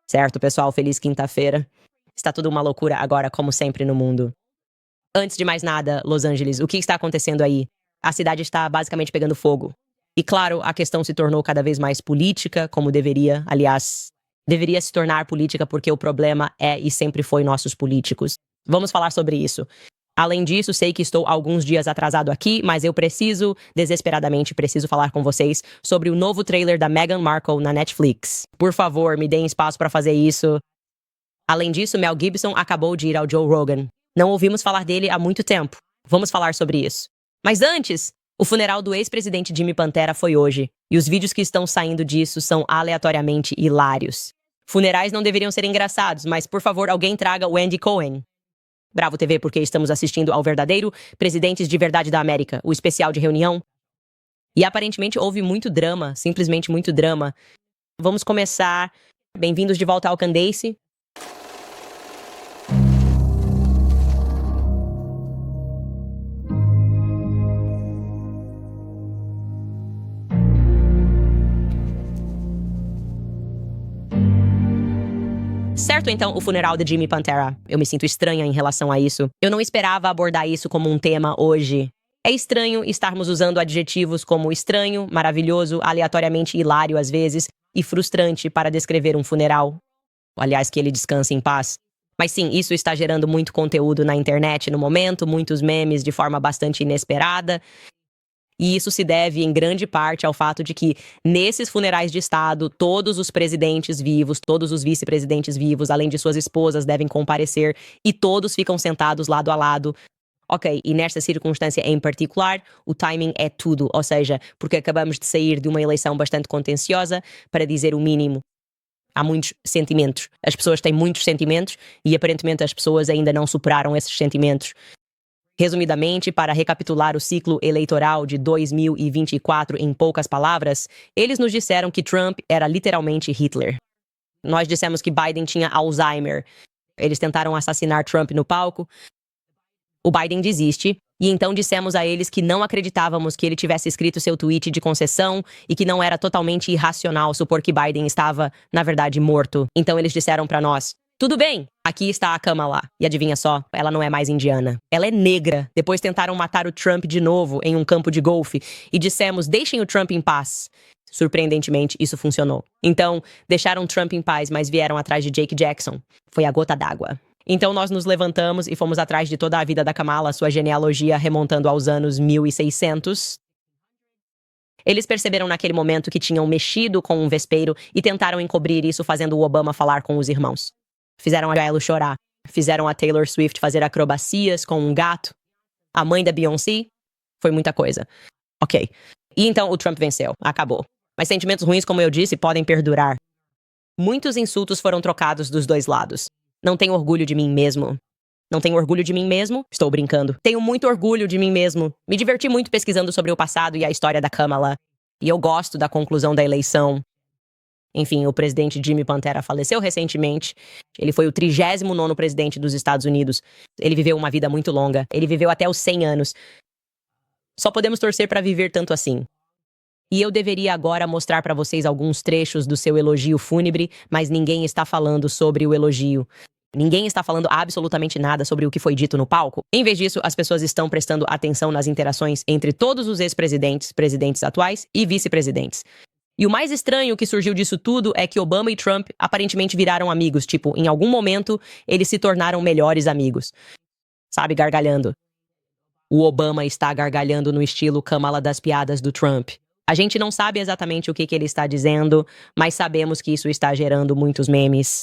Certo, pessoal, feliz quinta-feira. Está tudo uma loucura agora, como sempre no mundo. Antes de mais nada, Los Angeles, o que está acontecendo aí? A cidade está basicamente pegando fogo. E claro, a questão se tornou cada vez mais política, como deveria. Aliás, deveria se tornar política porque o problema é e sempre foi nossos políticos. Vamos falar sobre isso. Além disso, sei que estou alguns dias atrasado aqui, mas eu desesperadamente preciso falar com vocês sobre o novo trailer da Meghan Markle na Netflix. Por favor, me deem espaço para fazer isso. Além disso, Mel Gibson acabou de ir ao Joe Rogan. Não ouvimos falar dele há muito tempo. Vamos falar sobre isso. Mas antes, o funeral do ex-presidente Jimmy Pantera foi hoje, e os vídeos que estão saindo disso são aleatoriamente hilários. Funerais não deveriam ser engraçados, mas por favor, alguém traga o Andy Cohen. Bravo TV, porque estamos assistindo ao verdadeiro Presidentes de Verdade da América, o especial de reunião. E aparentemente houve muito drama, simplesmente muito drama. Vamos começar. Bem-vindos de volta ao Candace. Certo, então, o funeral de Jimmy Pantera. Eu me sinto estranha em relação a isso. Eu não esperava abordar isso como um tema hoje. É estranho estarmos usando adjetivos como estranho, maravilhoso, aleatoriamente hilário às vezes, e frustrante para descrever um funeral. Aliás, que ele descanse em paz. Mas sim, isso está gerando muito conteúdo na internet no momento, muitos memes de forma bastante inesperada. E isso se deve, em grande parte, ao fato de que, nesses funerais de Estado, todos os presidentes vivos, todos os vice-presidentes vivos, além de suas esposas, devem comparecer e todos ficam sentados lado a lado. Ok, e nesta circunstância em particular, o timing é tudo, ou seja, porque acabamos de sair de uma eleição bastante contenciosa, para dizer o mínimo. Há muitos sentimentos. As pessoas têm muitos sentimentos e, aparentemente, as pessoas ainda não superaram esses sentimentos. Resumidamente, para recapitular o ciclo eleitoral de 2024 em poucas palavras, eles nos disseram que Trump era literalmente Hitler. Nós dissemos que Biden tinha Alzheimer. Eles tentaram assassinar Trump no palco. O Biden desiste, e então dissemos a eles que não acreditávamos que ele tivesse escrito seu tweet de concessão e que não era totalmente irracional supor que Biden estava, na verdade, morto. Então eles disseram para nós: tudo bem, aqui está a Kamala. E adivinha só, ela não é mais indiana. Ela é negra. Depois tentaram matar o Trump de novo em um campo de golfe e dissemos: deixem o Trump em paz. Surpreendentemente, isso funcionou. Então, deixaram Trump em paz, mas vieram atrás de Jake Jackson. Foi a gota d'água. Então nós nos levantamos e fomos atrás de toda a vida da Kamala, sua genealogia remontando aos anos 1600. Eles perceberam naquele momento que tinham mexido com um vespeiro e tentaram encobrir isso fazendo o Obama falar com os irmãos. Fizeram a J.Lo chorar. Fizeram a Taylor Swift fazer acrobacias com um gato. A mãe da Beyoncé. Foi muita coisa. Ok. E então o Trump venceu. Acabou. Mas sentimentos ruins, como eu disse, podem perdurar. Muitos insultos foram trocados dos dois lados. Não tenho orgulho de mim mesmo. Não tenho orgulho de mim mesmo? Estou brincando. Tenho muito orgulho de mim mesmo. Me diverti muito pesquisando sobre o passado e a história da Kamala. E eu gosto da conclusão da eleição. Enfim, o presidente Jimmy Pantera faleceu recentemente. Ele foi o 39º presidente dos Estados Unidos. Ele viveu uma vida muito longa. Ele viveu até os 100 anos. Só podemos torcer para viver tanto assim. E eu deveria agora mostrar para vocês alguns trechos do seu elogio fúnebre, mas ninguém está falando sobre o elogio. Ninguém está falando absolutamente nada sobre o que foi dito no palco. Em vez disso, as pessoas estão prestando atenção nas interações entre todos os ex-presidentes, presidentes atuais e vice-presidentes. E o mais estranho que surgiu disso tudo é que Obama e Trump aparentemente viraram amigos. Tipo, em algum momento, eles se tornaram melhores amigos. Sabe, gargalhando. O Obama está gargalhando no estilo Kamala das piadas do Trump. A gente não sabe exatamente o que ele está dizendo, mas sabemos que isso está gerando muitos memes.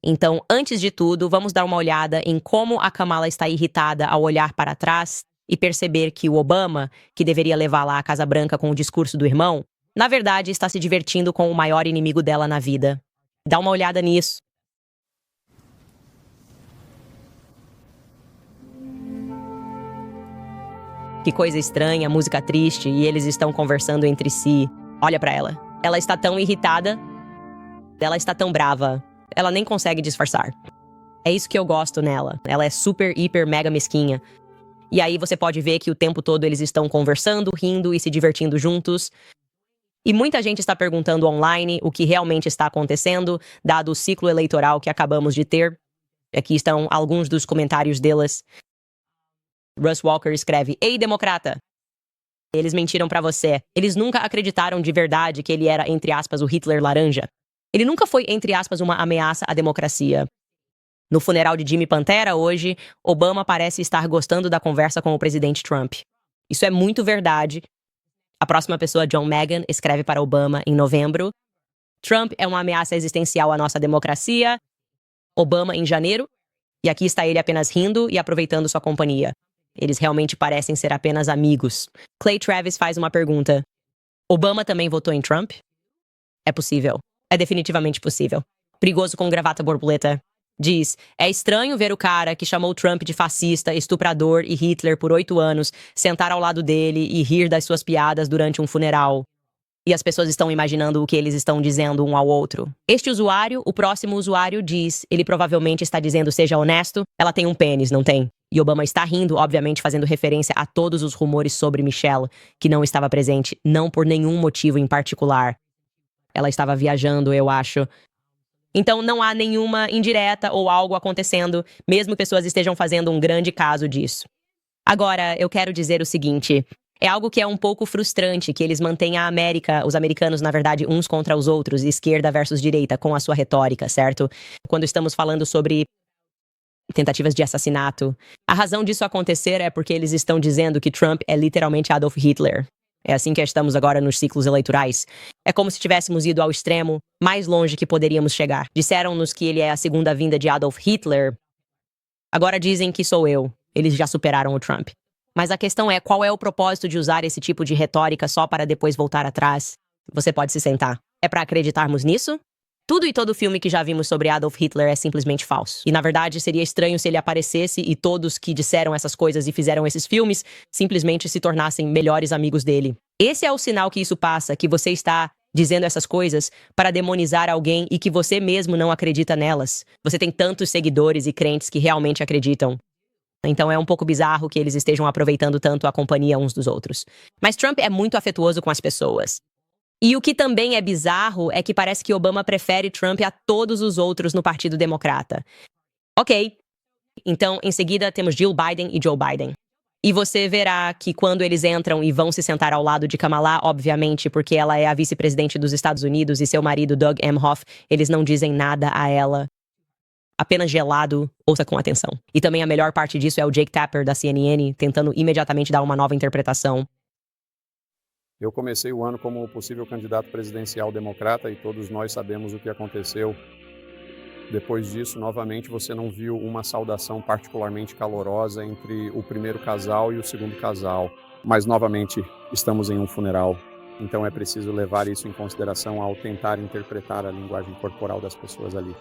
Então, antes de tudo, vamos dar uma olhada em como a Kamala está irritada ao olhar para trás e perceber que o Obama, que deveria levá-la à Casa Branca com o discurso do irmão, na verdade está se divertindo com o maior inimigo dela na vida. Dá uma olhada nisso. Que coisa estranha, música triste, e eles estão conversando entre si. Olha pra ela. Ela está tão irritada. Ela está tão brava. Ela nem consegue disfarçar. É isso que eu gosto nela. Ela é super, hiper, mega mesquinha. E aí você pode ver que o tempo todo eles estão conversando, rindo e se divertindo juntos. E muita gente está perguntando online o que realmente está acontecendo, dado o ciclo eleitoral que acabamos de ter. Aqui estão alguns dos comentários delas. Russ Walker escreve: Ei, democrata! Eles mentiram pra você. Eles nunca acreditaram de verdade que ele era, entre aspas, o Hitler laranja. Ele nunca foi, entre aspas, uma ameaça à democracia. No funeral de Jimmy Pantera, hoje, Obama parece estar gostando da conversa com o presidente Trump. Isso é muito verdade. A próxima pessoa, John Meghan, escreve para Obama em novembro. Trump é uma ameaça existencial à nossa democracia. Obama em janeiro. E aqui está ele apenas rindo e aproveitando sua companhia. Eles realmente parecem ser apenas amigos. Clay Travis faz uma pergunta. Obama também votou em Trump? É possível. É definitivamente possível. Perigoso com gravata borboleta. Diz, é estranho ver o cara que chamou Trump de fascista, estuprador e Hitler por 8 anos sentar ao lado dele e rir das suas piadas durante um funeral. E as pessoas estão imaginando o que eles estão dizendo um ao outro. Este usuário, o próximo usuário, diz, ele provavelmente está dizendo seja honesto, ela tem um pênis, não tem? E Obama está rindo, obviamente fazendo referência a todos os rumores sobre Michelle, que não estava presente, não por nenhum motivo em particular. Ela estava viajando, eu acho. Então não há nenhuma indireta ou algo acontecendo, mesmo que pessoas estejam fazendo um grande caso disso. Agora, eu quero dizer o seguinte, é algo que é um pouco frustrante que eles mantêm a América, os americanos, na verdade, uns contra os outros, esquerda versus direita, com a sua retórica, certo? Quando estamos falando sobre tentativas de assassinato, a razão disso acontecer é porque eles estão dizendo que Trump é literalmente Adolf Hitler. É assim que estamos agora nos ciclos eleitorais. É como se tivéssemos ido ao extremo mais longe que poderíamos chegar. Disseram-nos que ele é a segunda vinda de Adolf Hitler. Agora dizem que sou eu. Eles já superaram o Trump. Mas a questão é, qual é o propósito de usar esse tipo de retórica só para depois voltar atrás? Você pode se sentar. É para acreditarmos nisso? Tudo e todo filme que já vimos sobre Adolf Hitler é simplesmente falso. E na verdade seria estranho se ele aparecesse e todos que disseram essas coisas e fizeram esses filmes simplesmente se tornassem melhores amigos dele. Esse é o sinal que isso passa, que você está dizendo essas coisas para demonizar alguém e que você mesmo não acredita nelas. Você tem tantos seguidores e crentes que realmente acreditam. Então é um pouco bizarro que eles estejam aproveitando tanto a companhia uns dos outros. Mas Trump é muito afetuoso com as pessoas. E o que também é bizarro é que parece que Obama prefere Trump a todos os outros no Partido Democrata. Ok. Então, em seguida, temos Jill Biden e Joe Biden. E você verá que quando eles entram e vão se sentar ao lado de Kamala, obviamente, porque ela é a vice-presidente dos Estados Unidos e seu marido, Doug Emhoff, eles não dizem nada a ela. Apenas gelado, ouça com atenção. E também a melhor parte disso é o Jake Tapper, da CNN, tentando imediatamente dar uma nova interpretação. Eu comecei o ano como possível candidato presidencial democrata e todos nós sabemos o que aconteceu. Depois disso, novamente, você não viu uma saudação particularmente calorosa entre o primeiro casal e o segundo casal. Mas, novamente, estamos em um funeral. Então é preciso levar isso em consideração ao tentar interpretar a linguagem corporal das pessoas ali.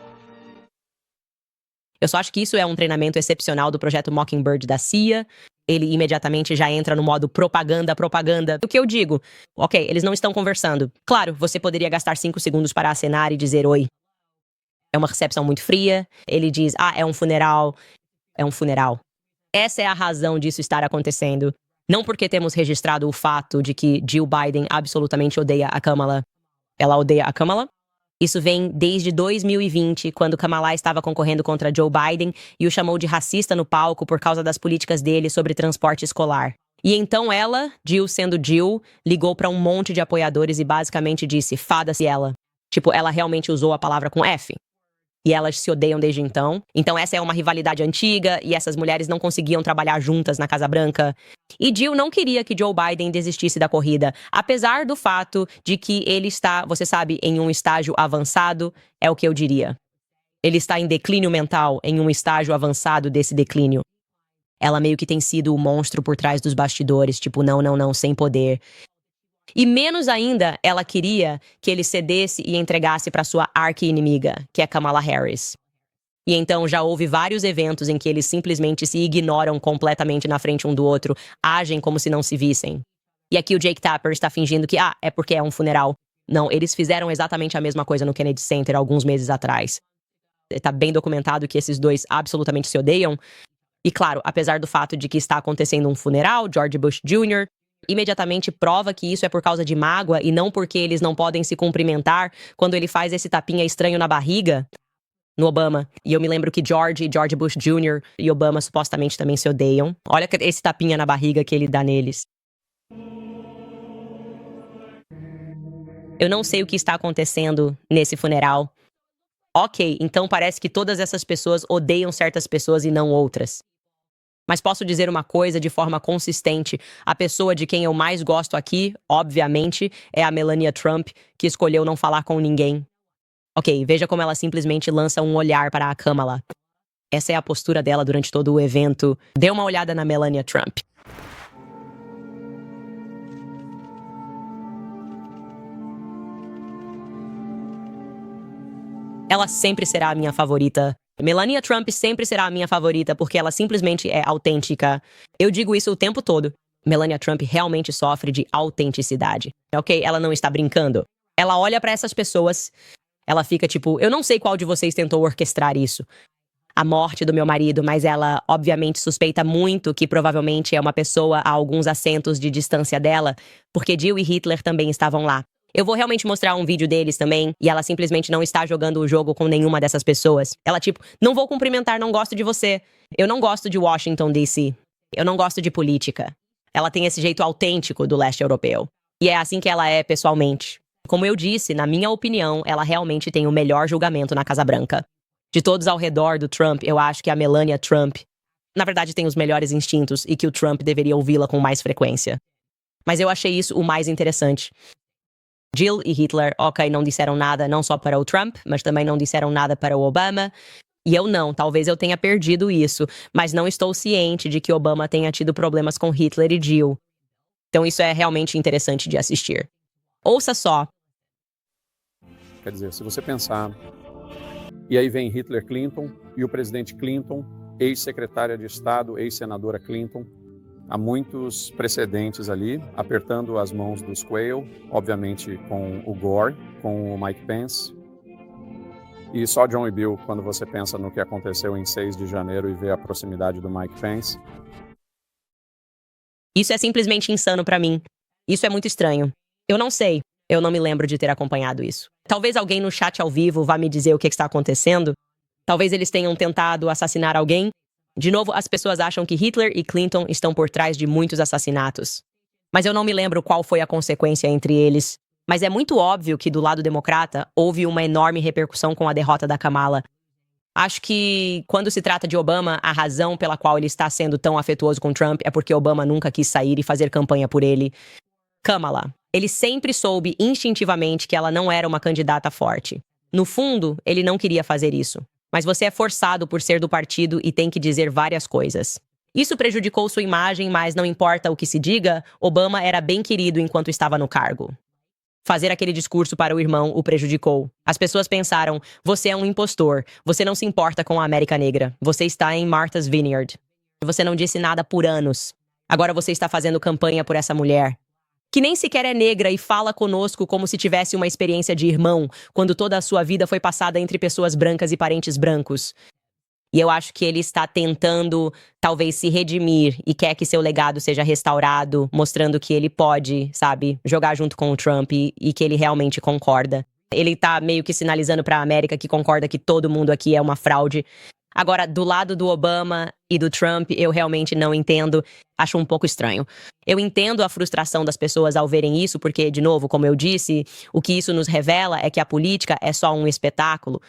Eu só acho que isso é um treinamento excepcional do projeto Mockingbird da CIA. Ele imediatamente já entra no modo propaganda. O que eu digo? Ok, eles não estão conversando. Claro, você poderia gastar 5 segundos para acenar e dizer oi. É uma recepção muito fria. Ele diz, é um funeral. É um funeral. Essa é a razão disso estar acontecendo. Não porque temos registrado o fato de que Jill Biden absolutamente odeia a Kamala. Ela odeia a Kamala? Isso vem desde 2020, quando Kamala estava concorrendo contra Joe Biden e o chamou de racista no palco por causa das políticas dele sobre transporte escolar. E então ela, Jill sendo Jill, ligou para um monte de apoiadores e basicamente disse, fada-se ela. Tipo, ela realmente usou a palavra com F. E elas se odeiam desde então. Então essa é uma rivalidade antiga e essas mulheres não conseguiam trabalhar juntas na Casa Branca. E Jill não queria que Joe Biden desistisse da corrida, apesar do fato de que ele está, você sabe, em um estágio avançado, é o que eu diria. Ele está em declínio mental, em um estágio avançado desse declínio. Ela meio que tem sido o monstro por trás dos bastidores, tipo, não, sem poder. E menos ainda, ela queria que ele cedesse e entregasse para sua arqui-inimiga, que é Kamala Harris. E então já houve vários eventos em que eles simplesmente se ignoram completamente na frente um do outro, agem como se não se vissem. E aqui o Jake Tapper está fingindo que, é porque é um funeral. Não, eles fizeram exatamente a mesma coisa no Kennedy Center alguns meses atrás. Está bem documentado que esses dois absolutamente se odeiam. E claro, apesar do fato de que está acontecendo um funeral, George Bush Jr., imediatamente prova que isso é por causa de mágoa e não porque eles não podem se cumprimentar quando ele faz esse tapinha estranho na barriga no Obama. E eu me lembro que George Bush Jr. e Obama supostamente também se odeiam. Olha esse tapinha na barriga que ele dá neles. Eu não sei o que está acontecendo nesse funeral. Ok, então parece que todas essas pessoas odeiam certas pessoas e não outras. Mas posso dizer uma coisa de forma consistente. A pessoa de quem eu mais gosto aqui, obviamente, é a Melania Trump, que escolheu não falar com ninguém. Ok, veja como ela simplesmente lança um olhar para a Kamala. Essa é a postura dela durante todo o evento. Dê uma olhada na Melania Trump. Ela sempre será a minha favorita. Melania Trump sempre será a minha favorita porque ela simplesmente é autêntica. Eu digo isso o tempo todo. Melania Trump realmente sofre de autenticidade. Ok, ela não está brincando. Ela olha para essas pessoas, ela fica tipo, eu não sei qual de vocês tentou orquestrar isso. A morte do meu marido, mas ela obviamente suspeita muito que provavelmente é uma pessoa a alguns assentos de distância dela, porque Jill e Hitler também estavam lá. Eu vou realmente mostrar um vídeo deles também, e ela simplesmente não está jogando o jogo com nenhuma dessas pessoas. Ela tipo, não vou cumprimentar, não gosto de você. Eu não gosto de Washington, D.C. Eu não gosto de política. Ela tem esse jeito autêntico do leste europeu. E é assim que ela é pessoalmente. Como eu disse, na minha opinião, ela realmente tem o melhor julgamento na Casa Branca. De todos ao redor do Trump, eu acho que a Melania Trump, na verdade, tem os melhores instintos e que o Trump deveria ouvi-la com mais frequência. Mas eu achei isso o mais interessante. Jill e Hitler, ok, não disseram nada não só para o Trump, mas também não disseram nada para o Obama. E eu não, talvez eu tenha perdido isso, mas não estou ciente de que Obama tenha tido problemas com Hitler e Jill. Então isso é realmente interessante de assistir. Ouça só. Quer dizer, se você pensar... E aí vem Hitler Clinton e o presidente Clinton, ex-secretária de Estado, ex-senadora Clinton. Há muitos precedentes ali, apertando as mãos dos Quayle, obviamente com o Gore, com o Mike Pence. E só John e Bill, quando você pensa no que aconteceu em 6 de janeiro e vê a proximidade do Mike Pence. Isso é simplesmente insano pra mim. Isso é muito estranho. Eu não sei. Eu não me lembro de ter acompanhado isso. Talvez alguém no chat ao vivo vá me dizer o que está acontecendo. Talvez eles tenham tentado assassinar alguém. De novo, as pessoas acham que Hitler e Clinton estão por trás de muitos assassinatos. Mas eu não me lembro qual foi a consequência entre eles. Mas é muito óbvio que do lado democrata houve uma enorme repercussão com a derrota da Kamala. Acho que, quando se trata de Obama, a razão pela qual ele está sendo tão afetuoso com Trump é porque Obama nunca quis sair e fazer campanha por ele. Kamala. Ele sempre soube instintivamente que ela não era uma candidata forte. No fundo, ele não queria fazer isso. Mas você é forçado por ser do partido e tem que dizer várias coisas. Isso prejudicou sua imagem, mas não importa o que se diga, Obama era bem querido enquanto estava no cargo. Fazer aquele discurso para o irmão o prejudicou. As pessoas pensaram, você é um impostor, você não se importa com a América Negra, você está em Martha's Vineyard. Você não disse nada por anos. Agora você está fazendo campanha por essa mulher, que nem sequer é negra e fala conosco como se tivesse uma experiência de irmão, quando toda a sua vida foi passada entre pessoas brancas e parentes brancos. E eu acho que ele está tentando, talvez, se redimir e quer que seu legado seja restaurado, mostrando que ele pode, sabe, jogar junto com o Trump e que ele realmente concorda. Ele tá meio que sinalizando para a América que concorda que todo mundo aqui é uma fraude. Agora, do lado do Obama e do Trump, eu realmente não entendo. Acho um pouco estranho. Eu entendo a frustração das pessoas ao verem isso, porque, de novo, como eu disse, o que isso nos revela é que a política é só um espetáculo.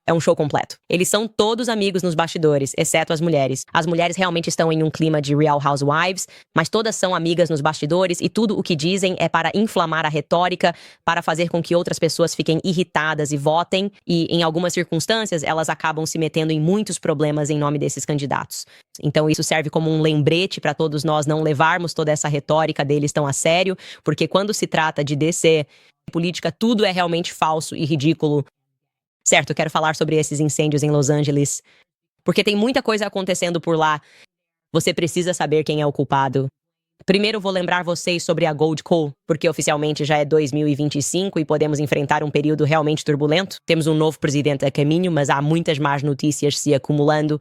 É um show completo. Eles são todos amigos nos bastidores, exceto as mulheres. As mulheres realmente estão em um clima de Real Housewives, mas todas são amigas nos bastidores e tudo o que dizem é para inflamar a retórica, para fazer com que outras pessoas fiquem irritadas e votem, e em algumas circunstâncias elas acabam se metendo em muitos problemas em nome desses candidatos. Então isso serve como um lembrete para todos nós não levarmos toda essa retórica deles tão a sério, porque quando se trata de DC, política, tudo é realmente falso e ridículo. Certo, eu quero falar sobre esses incêndios em Los Angeles, porque tem muita coisa acontecendo por lá. Você precisa saber quem é o culpado. Primeiro vou lembrar vocês sobre a Gold Coal, porque oficialmente já é 2025 e podemos enfrentar um período realmente turbulento. Temos um novo presidente a caminho, mas há muitas más notícias se acumulando.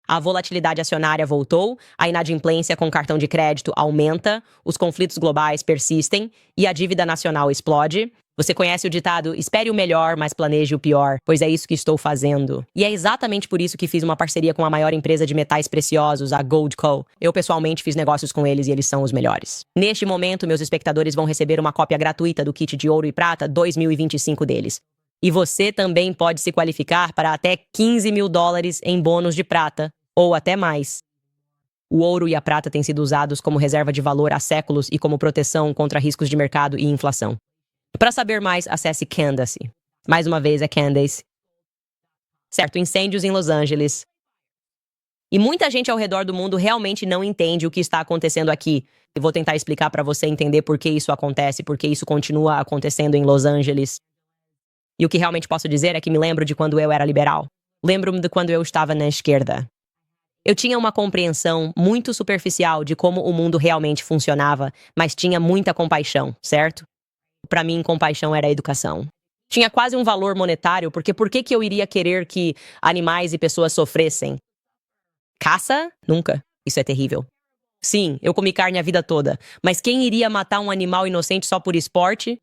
A volatilidade acionária voltou, a inadimplência com cartão de crédito aumenta, os conflitos globais persistem e a dívida nacional explode. Você conhece o ditado, espere o melhor, mas planeje o pior, pois é isso que estou fazendo. E é exatamente por isso que fiz uma parceria com a maior empresa de metais preciosos, a Goldco. Eu pessoalmente fiz negócios com eles e eles são os melhores. Neste momento, meus espectadores vão receber uma cópia gratuita do kit de ouro e prata 2025 deles. E você também pode se qualificar para até $15 mil em bônus de prata, ou até mais. O ouro e a prata têm sido usados como reserva de valor há séculos e como proteção contra riscos de mercado e inflação. Para saber mais, acesse Candace. Mais uma vez, é Candace. Certo, incêndios em Los Angeles. E muita gente ao redor do mundo realmente não entende o que está acontecendo aqui. Eu vou tentar explicar para você entender por que isso acontece, por que isso continua acontecendo em Los Angeles. E o que realmente posso dizer é que me lembro de quando eu era liberal. Lembro-me de quando eu estava na esquerda. Eu tinha uma compreensão muito superficial de como o mundo realmente funcionava, mas tinha muita compaixão, certo? Para mim, compaixão era educação. Tinha quase um valor monetário, porque por que eu iria querer que animais e pessoas sofressem? Caça? Nunca. Isso é terrível. Sim, eu comi carne a vida toda, mas quem iria matar um animal inocente só por esporte?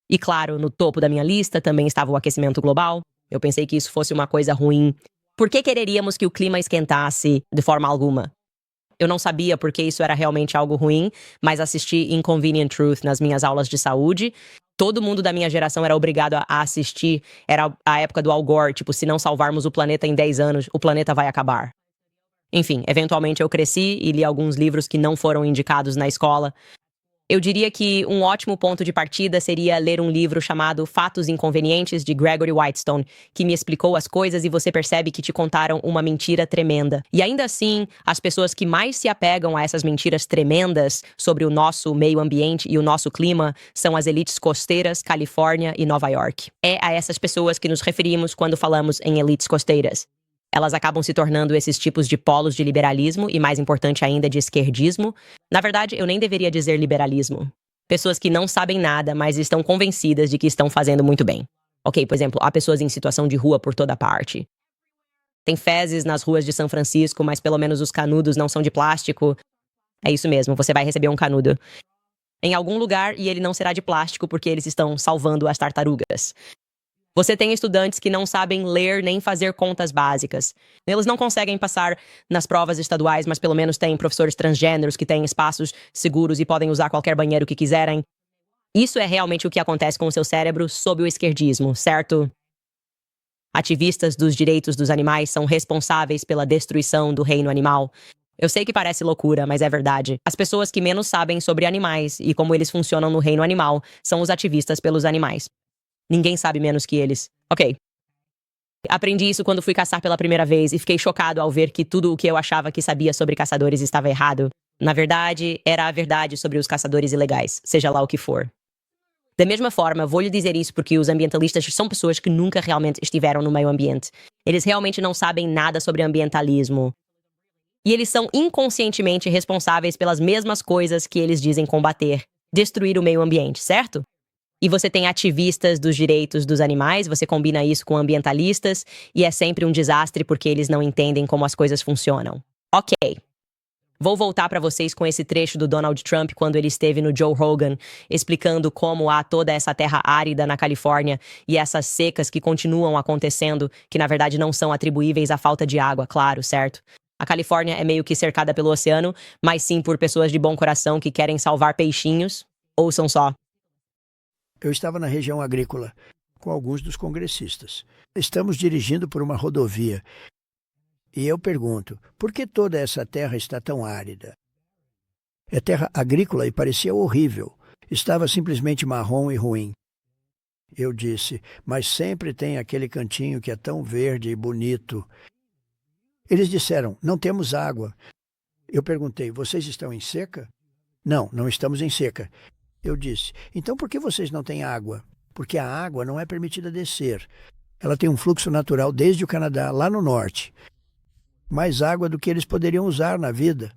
E claro, no topo da minha lista também estava o aquecimento global. Eu pensei que isso fosse uma coisa ruim. Por que quereríamos que o clima esquentasse de forma alguma? Eu não sabia porque isso era realmente algo ruim, mas assisti Inconvenient Truth nas minhas aulas de saúde. Todo mundo da minha geração era obrigado a assistir. Era a época do Al Gore, tipo, se não salvarmos o planeta em 10 anos, o planeta vai acabar. Enfim, eventualmente eu cresci e li alguns livros que não foram indicados na escola. Eu diria que um ótimo ponto de partida seria ler um livro chamado Fatos Inconvenientes, de Gregory Whitestone, que me explicou as coisas e você percebe que te contaram uma mentira tremenda. E ainda assim, as pessoas que mais se apegam a essas mentiras tremendas sobre o nosso meio ambiente e o nosso clima são as elites costeiras, Califórnia e Nova York. É a essas pessoas que nos referimos quando falamos em elites costeiras. Elas acabam se tornando esses tipos de polos de liberalismo e, mais importante ainda, de esquerdismo. Na verdade, eu nem deveria dizer liberalismo. Pessoas que não sabem nada, mas estão convencidas de que estão fazendo muito bem. Ok, por exemplo, há pessoas em situação de rua por toda parte. Tem fezes nas ruas de São Francisco, mas pelo menos os canudos não são de plástico. É isso mesmo, você vai receber um canudo em algum lugar e ele não será de plástico porque eles estão salvando as tartarugas. Você tem estudantes que não sabem ler nem fazer contas básicas. Eles não conseguem passar nas provas estaduais, mas pelo menos têm professores transgêneros que têm espaços seguros e podem usar qualquer banheiro que quiserem. Isso é realmente o que acontece com o seu cérebro sob o esquerdismo, certo? Ativistas dos direitos dos animais são responsáveis pela destruição do reino animal. Eu sei que parece loucura, mas é verdade. As pessoas que menos sabem sobre animais e como eles funcionam no reino animal são os ativistas pelos animais. Ninguém sabe menos que eles. Ok. Aprendi isso quando fui caçar pela primeira vez e fiquei chocado ao ver que tudo o que eu achava que sabia sobre caçadores estava errado. Na verdade, era a verdade sobre os caçadores ilegais, seja lá o que for. Da mesma forma, vou lhe dizer isso porque os ambientalistas são pessoas que nunca realmente estiveram no meio ambiente. Eles realmente não sabem nada sobre ambientalismo. E eles são inconscientemente responsáveis pelas mesmas coisas que eles dizem combater. Destruir o meio ambiente, certo? E você tem ativistas dos direitos dos animais, você combina isso com ambientalistas, e é sempre um desastre porque eles não entendem como as coisas funcionam. Ok. Vou voltar para vocês com esse trecho do Donald Trump quando ele esteve no Joe Rogan, explicando como há toda essa terra árida na Califórnia e essas secas que continuam acontecendo, que na verdade não são atribuíveis à falta de água, claro, certo? A Califórnia é meio que cercada pelo oceano, mas sim por pessoas de bom coração que querem salvar peixinhos. Ouçam só. Eu estava na região agrícola com alguns dos congressistas. Estamos dirigindo por uma rodovia. E eu pergunto, por que toda essa terra está tão árida? É terra agrícola e parecia horrível. Estava simplesmente marrom e ruim. Eu disse, mas sempre tem aquele cantinho que é tão verde e bonito. Eles disseram, não temos água. Eu perguntei, vocês estão em seca? Não, não estamos em seca. Eu disse, então por que vocês não têm água? Porque a água não é permitida descer. Ela tem um fluxo natural desde o Canadá, lá no norte. Mais água do que eles poderiam usar na vida.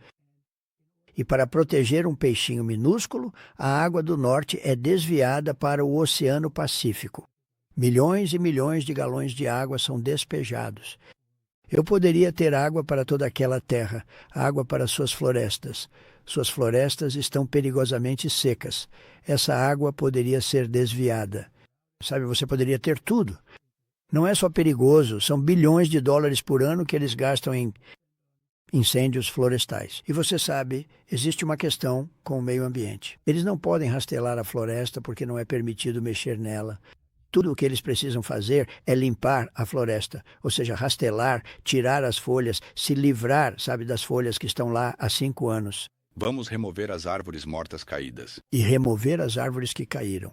E para proteger um peixinho minúsculo, a água do norte é desviada para o Oceano Pacífico. Milhões e milhões de galões de água são despejados. Eu poderia ter água para toda aquela terra, água para suas florestas. Suas florestas estão perigosamente secas. Essa água poderia ser desviada. Sabe, você poderia ter tudo. Não é só perigoso, são bilhões de dólares por ano que eles gastam em incêndios florestais. E você sabe, existe uma questão com o meio ambiente. Eles não podem rastelar a floresta porque não é permitido mexer nela. Tudo o que eles precisam fazer é limpar a floresta, ou seja, rastelar, tirar as folhas, se livrar, sabe, das folhas que estão lá há 5 anos. Vamos remover as árvores mortas caídas. E remover as árvores que caíram.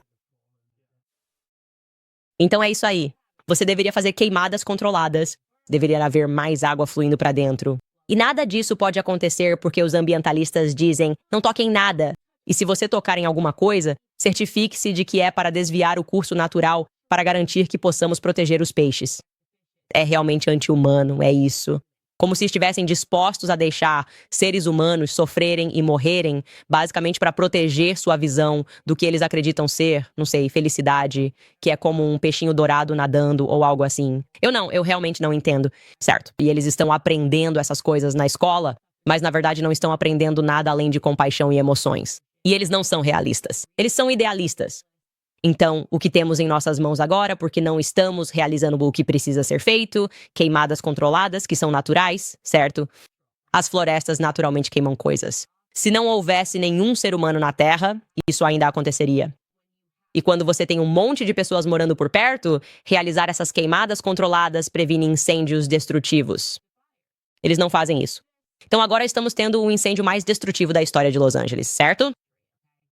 Então é isso aí. Você deveria fazer queimadas controladas. Deveria haver mais água fluindo para dentro. E nada disso pode acontecer porque os ambientalistas dizem, não toquem nada. E se você tocar em alguma coisa, certifique-se de que é para desviar o curso natural para garantir que possamos proteger os peixes. É realmente anti-humano, é isso. Como se estivessem dispostos a deixar seres humanos sofrerem e morrerem, basicamente para proteger sua visão do que eles acreditam ser, não sei, felicidade, que é como um peixinho dourado nadando ou algo assim. Eu realmente não entendo, certo? E eles estão aprendendo essas coisas na escola, mas na verdade não estão aprendendo nada além de compaixão e emoções. E eles não são realistas, eles são idealistas. Então, o que temos em nossas mãos agora, porque não estamos realizando o que precisa ser feito, queimadas controladas, que são naturais, certo? As florestas naturalmente queimam coisas. Se não houvesse nenhum ser humano na Terra, isso ainda aconteceria. E quando você tem um monte de pessoas morando por perto, realizar essas queimadas controladas previne incêndios destrutivos. Eles não fazem isso. Então agora estamos tendo o incêndio mais destrutivo da história de Los Angeles, certo?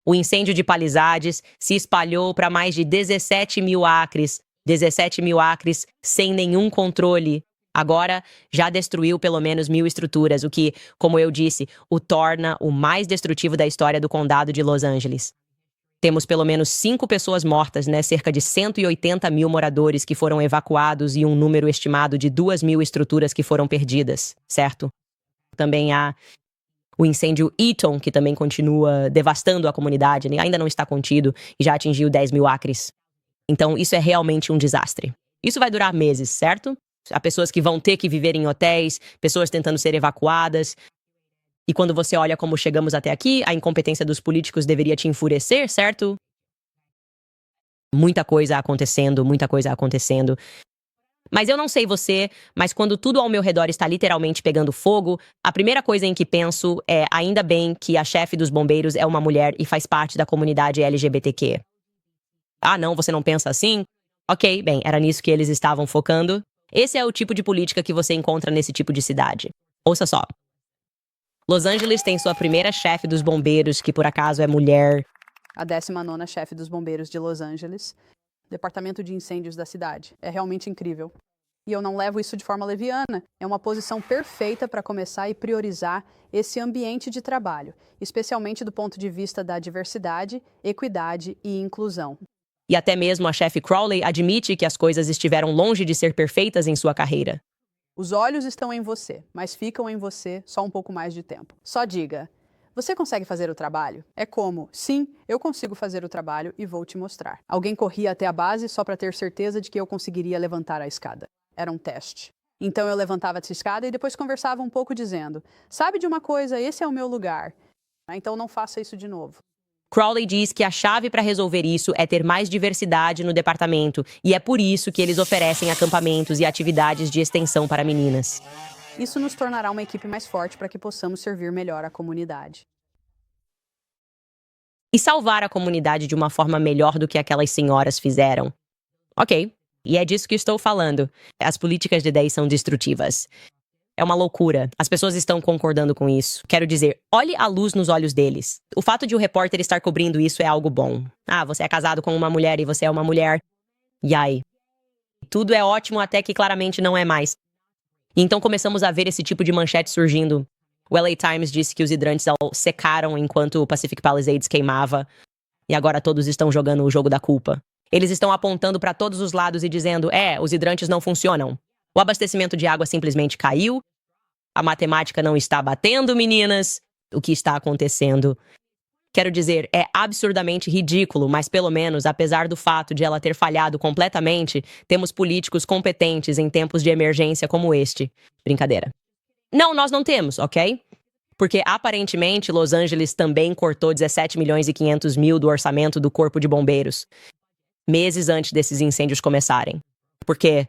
O incêndio de Palisades se espalhou para mais de 17 mil acres. 17 mil acres sem nenhum controle. Agora, já destruiu pelo menos 1.000 estruturas, o que, como eu disse, o torna o mais destrutivo da história do condado de Los Angeles. Temos pelo menos 5 pessoas mortas, né? Cerca de 180 mil moradores que foram evacuados e um número estimado de 2.000 estruturas que foram perdidas, certo? Também há o incêndio Eaton, que também continua devastando a comunidade, né? Ainda não está contido e já atingiu 10 mil acres. Então, isso é realmente um desastre. Isso vai durar meses, certo? Há pessoas que vão ter que viver em hotéis, pessoas tentando ser evacuadas. E quando você olha como chegamos até aqui, a incompetência dos políticos deveria te enfurecer, certo? Muita coisa acontecendo, muita coisa acontecendo. Mas eu não sei você, mas quando tudo ao meu redor está literalmente pegando fogo, a primeira coisa em que penso é ainda bem que a chefe dos bombeiros é uma mulher e faz parte da comunidade LGBTQ. Ah, não, você não pensa assim? Ok, bem, era nisso que eles estavam focando. Esse é o tipo de política que você encontra nesse tipo de cidade. Ouça só. Los Angeles tem sua primeira chefe dos bombeiros, que por acaso é mulher. A 19ª chefe dos bombeiros de Los Angeles. Departamento de Incêndios da cidade. É realmente incrível. E eu não levo isso de forma leviana. É uma posição perfeita para começar e priorizar esse ambiente de trabalho, especialmente do ponto de vista da diversidade, equidade e inclusão. E até mesmo a chefe Crowley admite que as coisas estiveram longe de ser perfeitas em sua carreira. Os olhos estão em você, mas ficam em você só um pouco mais de tempo. Só diga: você consegue fazer o trabalho? É como: sim, eu consigo fazer o trabalho e vou te mostrar. Alguém corria até a base só para ter certeza de que eu conseguiria levantar a escada. Era um teste. Então eu levantava essa escada e depois conversava um pouco dizendo: sabe de uma coisa, esse é o meu lugar. Então não faça isso de novo. Crowley diz que a chave para resolver isso é ter mais diversidade no departamento, e é por isso que eles oferecem acampamentos e atividades de extensão para meninas. Isso nos tornará uma equipe mais forte para que possamos servir melhor a comunidade. E salvar a comunidade de uma forma melhor do que aquelas senhoras fizeram. Ok, e é disso que estou falando. As políticas de 10 são destrutivas. É uma loucura. As pessoas estão concordando com isso. Quero dizer, olhe a luz nos olhos deles. O fato de o repórter estar cobrindo isso é algo bom. Ah, você é casado com uma mulher e você é uma mulher. E aí? Tudo é ótimo até que claramente não é mais. E então começamos a ver esse tipo de manchete surgindo. O LA Times disse que os hidrantes secaram enquanto o Pacific Palisades queimava. E agora todos estão jogando o jogo da culpa. Eles estão apontando para todos os lados e dizendo: os hidrantes não funcionam. O abastecimento de água simplesmente caiu. A matemática não está batendo, meninas. O que está acontecendo? Quero dizer, é absurdamente ridículo, mas pelo menos, apesar do fato de ela ter falhado completamente, temos políticos competentes em tempos de emergência como este. Brincadeira. Não, nós não temos, ok? Porque aparentemente Los Angeles também cortou 17 milhões e 500 mil do orçamento do Corpo de Bombeiros, meses antes desses incêndios começarem. Porque,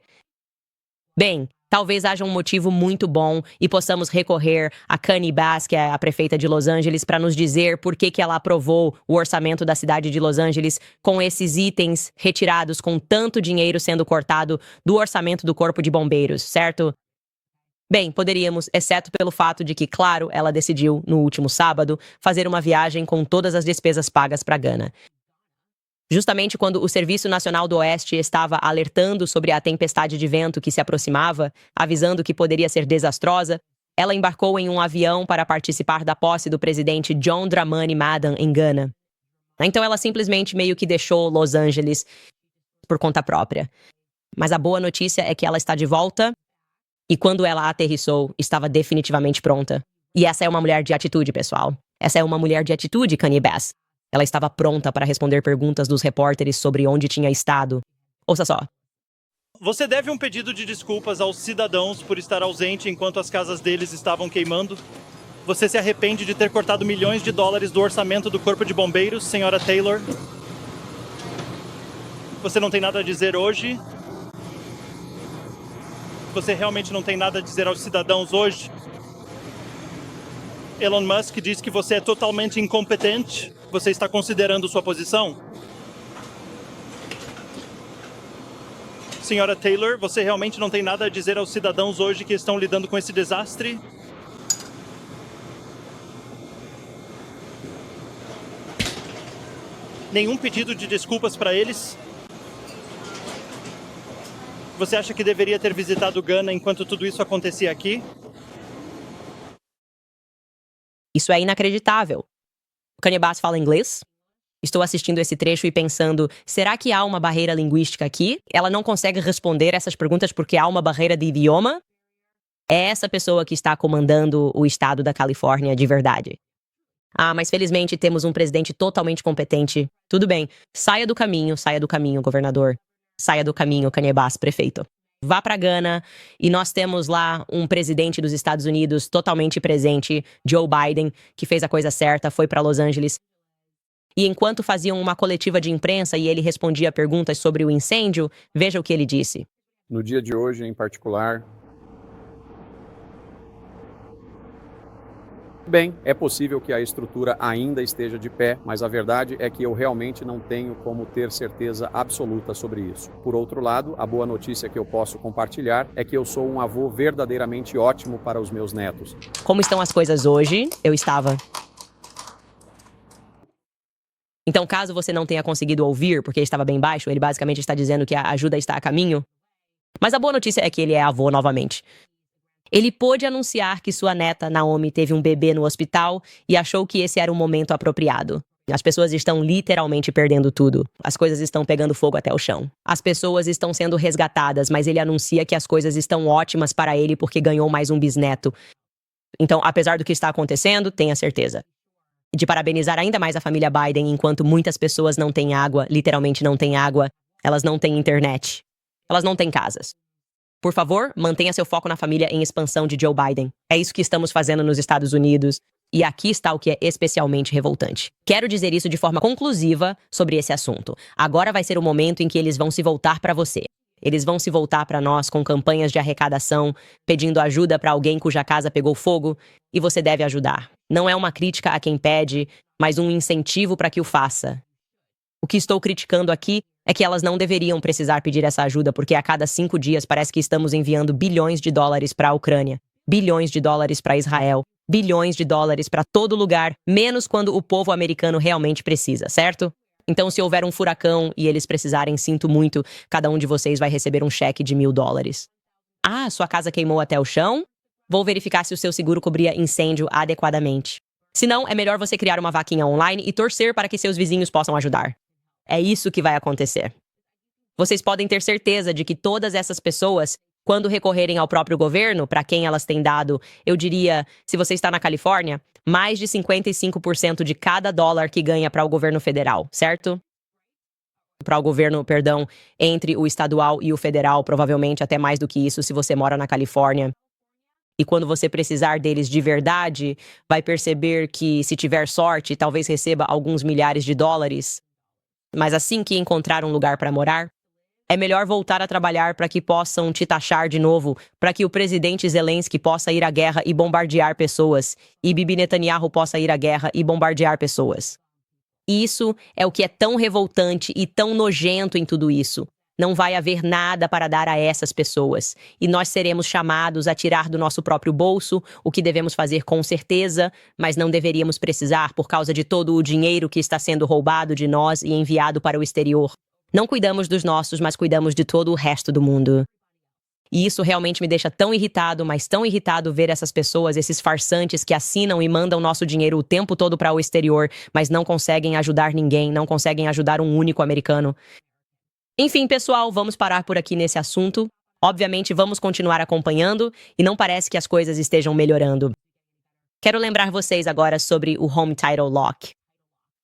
bem, talvez haja um motivo muito bom e possamos recorrer a Connie Bass, que é a prefeita de Los Angeles, para nos dizer por que ela aprovou o orçamento da cidade de Los Angeles com esses itens retirados, com tanto dinheiro sendo cortado do orçamento do Corpo de Bombeiros, certo? Bem, poderíamos, exceto pelo fato de que, claro, ela decidiu, no último sábado, fazer uma viagem com todas as despesas pagas para Gana. Justamente quando o Serviço Nacional do Oeste estava alertando sobre a tempestade de vento que se aproximava, avisando que poderia ser desastrosa, ela embarcou em um avião para participar da posse do presidente John Dramani Mahama em Gana. Então ela simplesmente meio que deixou Los Angeles por conta própria. Mas a boa notícia é que ela está de volta e quando ela aterrissou, estava definitivamente pronta. E essa é uma mulher de atitude, pessoal. Essa é uma mulher de atitude, Connie Bass. Ela estava pronta para responder perguntas dos repórteres sobre onde tinha estado. Ouça só. Você deve um pedido de desculpas aos cidadãos por estar ausente enquanto as casas deles estavam queimando? Você se arrepende de ter cortado milhões de dólares do orçamento do Corpo de Bombeiros, senhora Taylor? Você não tem nada a dizer hoje? Você realmente não tem nada a dizer aos cidadãos hoje? Elon Musk diz que você é totalmente incompetente. Você está considerando sua posição? Senhora Taylor, você realmente não tem nada a dizer aos cidadãos hoje que estão lidando com esse desastre? Nenhum pedido de desculpas para eles? Você acha que deveria ter visitado Gana enquanto tudo isso acontecia aqui? Isso é inacreditável. Connie Bass fala inglês? Estou assistindo esse trecho e pensando, será que há uma barreira linguística aqui? Ela não consegue responder essas perguntas porque há uma barreira de idioma? É essa pessoa que está comandando o estado da Califórnia de verdade. Ah, mas felizmente temos um presidente totalmente competente. Tudo bem, saia do caminho, governador. Saia do caminho, Connie Bass, prefeito. Vá para Gana e nós temos lá um presidente dos Estados Unidos totalmente presente, Joe Biden, que fez a coisa certa, foi para Los Angeles. E enquanto faziam uma coletiva de imprensa e ele respondia perguntas sobre o incêndio, veja o que ele disse. No dia de hoje, em particular, bem, é possível que a estrutura ainda esteja de pé, mas a verdade é que eu realmente não tenho como ter certeza absoluta sobre isso. Por outro lado, a boa notícia que eu posso compartilhar é que eu sou um avô verdadeiramente ótimo para os meus netos. Como estão as coisas hoje? Eu estava. Então, caso você não tenha conseguido ouvir, porque estava bem baixo, ele basicamente está dizendo que a ajuda está a caminho. Mas a boa notícia é que ele é avô novamente. Ele pôde anunciar que sua neta, Naomi, teve um bebê no hospital e achou que esse era o momento apropriado. As pessoas estão literalmente perdendo tudo. As coisas estão pegando fogo até o chão. As pessoas estão sendo resgatadas, mas ele anuncia que as coisas estão ótimas para ele porque ganhou mais um bisneto. Então, apesar do que está acontecendo, tenha certeza de parabenizar ainda mais a família Biden enquanto muitas pessoas não têm água, literalmente não têm água, elas não têm internet, elas não têm casas. Por favor, mantenha seu foco na família em expansão de Joe Biden. É isso que estamos fazendo nos Estados Unidos. E aqui está o que é especialmente revoltante. Quero dizer isso de forma conclusiva sobre esse assunto. Agora vai ser o momento em que eles vão se voltar para você. Eles vão se voltar para nós com campanhas de arrecadação, pedindo ajuda para alguém cuja casa pegou fogo, e você deve ajudar. Não é uma crítica a quem pede, mas um incentivo para que o faça. O que estou criticando aqui é que elas não deveriam precisar pedir essa ajuda, porque a cada 5 dias parece que estamos enviando bilhões de dólares para a Ucrânia, bilhões de dólares para Israel, bilhões de dólares para todo lugar, menos quando o povo americano realmente precisa, certo? Então, se houver um furacão e eles precisarem, sinto muito, cada um de vocês vai receber um cheque de $1.000. Ah, sua casa queimou até o chão? Vou verificar se o seu seguro cobria incêndio adequadamente. Se não, é melhor você criar uma vaquinha online e torcer para que seus vizinhos possam ajudar. É isso que vai acontecer. Vocês podem ter certeza de que todas essas pessoas Quando recorrerem ao próprio governo, para quem elas têm dado, eu diria, se você está na Califórnia, mais de 55% de cada dólar que ganha para o governo federal, certo? Para o governo, perdão, entre o estadual e o federal, provavelmente até mais do que isso se você mora na Califórnia. E quando você precisar deles de verdade, vai perceber que, se tiver sorte, talvez receba alguns milhares de dólares. Mas assim que encontrar um lugar para morar, é melhor voltar a trabalhar para que possam te taxar de novo, para que o presidente Zelensky possa ir à guerra e bombardear pessoas, e Bibi Netanyahu possa ir à guerra e bombardear pessoas. E isso é o que é tão revoltante e tão nojento em tudo isso. Não vai haver nada para dar a essas pessoas. E nós seremos chamados a tirar do nosso próprio bolso, o que devemos fazer com certeza, mas não deveríamos precisar por causa de todo o dinheiro que está sendo roubado de nós e enviado para o exterior. Não cuidamos dos nossos, mas cuidamos de todo o resto do mundo. E isso realmente me deixa tão irritado, mas tão irritado ver essas pessoas, esses farsantes que assinam e mandam nosso dinheiro o tempo todo para o exterior, mas não conseguem ajudar ninguém, não conseguem ajudar um único americano. Enfim, pessoal, vamos parar por aqui nesse assunto. Obviamente, vamos continuar acompanhando e não parece que as coisas estejam melhorando. Quero lembrar vocês agora sobre o Home Title Lock.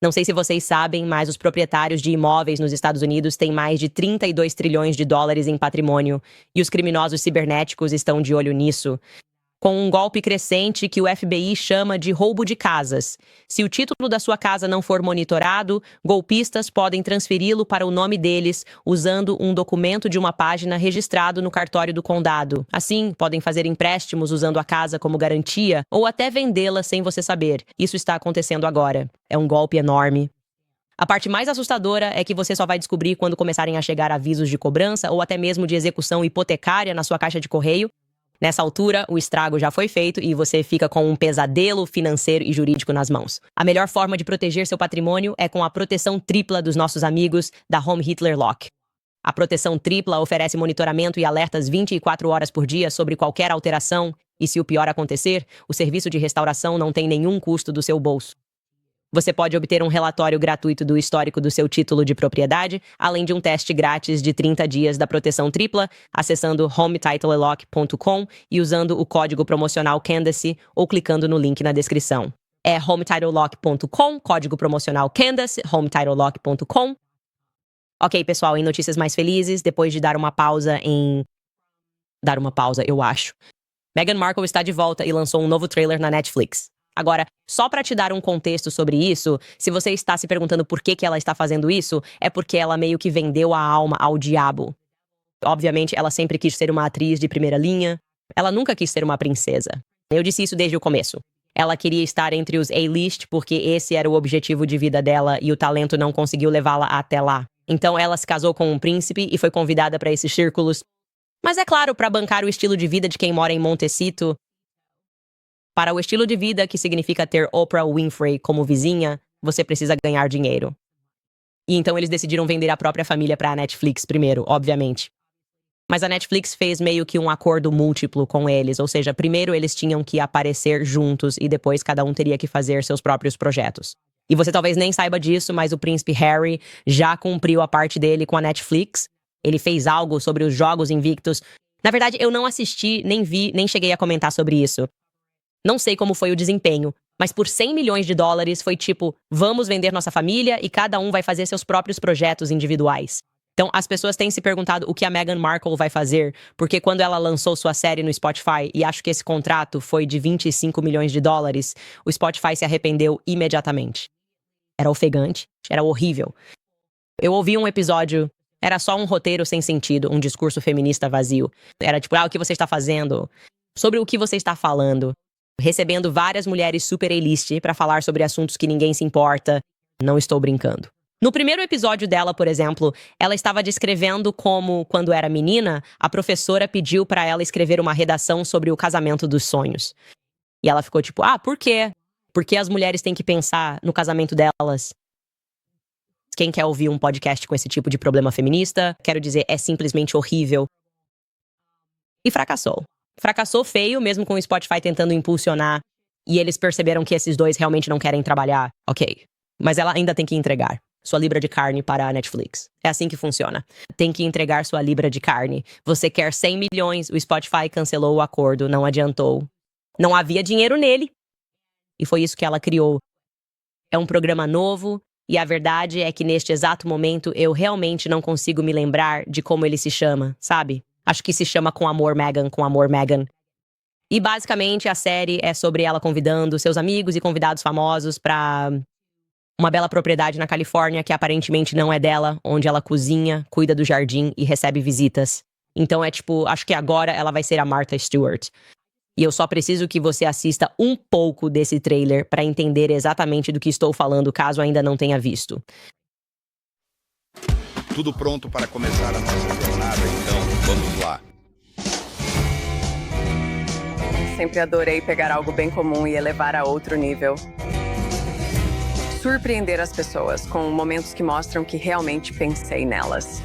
Não sei se vocês sabem, mas os proprietários de imóveis nos Estados Unidos têm mais de 32 trilhões de dólares em patrimônio, e os criminosos cibernéticos estão de olho nisso. Com um golpe crescente que o FBI chama de roubo de casas. Se o título da sua casa não for monitorado, golpistas podem transferi-lo para o nome deles usando um documento de uma página registrado no cartório do condado. Assim, podem fazer empréstimos usando a casa como garantia ou até vendê-la sem você saber. Isso está acontecendo agora. É um golpe enorme. A parte mais assustadora é que você só vai descobrir quando começarem a chegar avisos de cobrança ou até mesmo de execução hipotecária na sua caixa de correio. Nessa altura, o estrago já foi feito e você fica com um pesadelo financeiro e jurídico nas mãos. A melhor forma de proteger seu patrimônio é com a proteção tripla dos nossos amigos da Home Hitler Lock. A proteção tripla oferece monitoramento e alertas 24 horas por dia sobre qualquer alteração, e se o pior acontecer, o serviço de restauração não tem nenhum custo do seu bolso. Você pode obter um relatório gratuito do histórico do seu título de propriedade, além de um teste grátis de 30 dias da proteção tripla, acessando HometitleLock.com e usando o código promocional Candace ou clicando no link na descrição. É HometitleLock.com, código promocional Candace, HometitleLock.com. Ok, pessoal, em notícias mais felizes, depois de dar uma pausa, eu acho. Meghan Markle está de volta e lançou um novo trailer na Netflix. Agora, só para te dar um contexto sobre isso, se você está se perguntando por que ela está fazendo isso, é porque ela meio que vendeu a alma ao diabo. Obviamente, ela sempre quis ser uma atriz de primeira linha. Ela nunca quis ser uma princesa. Eu disse isso desde o começo. Ela queria estar entre os A-list porque esse era o objetivo de vida dela e o talento não conseguiu levá-la até lá. Então ela se casou com um príncipe e foi convidada para esses círculos. Mas é claro, para bancar o estilo de vida de quem mora em Montecito, para o estilo de vida que significa ter Oprah Winfrey como vizinha, você precisa ganhar dinheiro. E então eles decidiram vender a própria família para a Netflix primeiro, obviamente. Mas a Netflix fez meio que um acordo múltiplo com eles, ou seja, primeiro eles tinham que aparecer juntos e depois cada um teria que fazer seus próprios projetos. E você talvez nem saiba disso, mas o príncipe Harry já cumpriu a parte dele com a Netflix. Ele fez algo sobre os Jogos Invictos. Na verdade, eu não assisti, nem vi, nem cheguei a comentar sobre isso. Não sei como foi o desempenho, mas por 100 milhões de dólares foi tipo, vamos vender nossa família e cada um vai fazer seus próprios projetos individuais. Então, as pessoas têm se perguntado o que a Meghan Markle vai fazer, porque quando ela lançou sua série no Spotify, e acho que esse contrato foi de 25 milhões de dólares, o Spotify se arrependeu imediatamente. Era ofegante, era horrível. Eu ouvi um episódio, era só um roteiro sem sentido, um discurso feminista vazio. Era tipo, o que você está fazendo? Sobre o que você está falando? Recebendo várias mulheres super A-list para falar sobre assuntos que ninguém se importa. Não estou brincando. No primeiro episódio dela, por exemplo, ela estava descrevendo como, quando era menina, a professora pediu para ela escrever uma redação sobre o casamento dos sonhos. E ela ficou tipo, por quê? Por que as mulheres têm que pensar no casamento delas? Quem quer ouvir um podcast com esse tipo de problema feminista? Quero dizer, é simplesmente horrível. E fracassou. Fracassou feio, mesmo com o Spotify tentando impulsionar. E eles perceberam que esses dois realmente não querem trabalhar. Ok. Mas ela ainda tem que entregar. sua libra de carne para a Netflix. É assim que funciona. Tem que entregar sua libra de carne. Você quer 100 milhões, o Spotify cancelou o acordo, não adiantou. Não havia dinheiro nele. E foi isso que ela criou. É um programa novo, e a verdade é que neste exato momento eu realmente não consigo me lembrar de como ele se chama, sabe? Acho que se chama Com Amor, Meghan, Com Amor, Meghan. E basicamente a série é sobre ela convidando seus amigos e convidados famosos para uma bela propriedade na Califórnia que aparentemente não é dela, onde ela cozinha, cuida do jardim e recebe visitas. Então é tipo, acho que agora ela vai ser a Martha Stewart. E eu só preciso que você assista um pouco desse trailer para entender exatamente do que estou falando, caso ainda não tenha visto. Tudo pronto para começar a nossa jornada, então vamos lá. Sempre adorei pegar algo bem comum e elevar a outro nível. Surpreender as pessoas com momentos que mostram que realmente pensei nelas.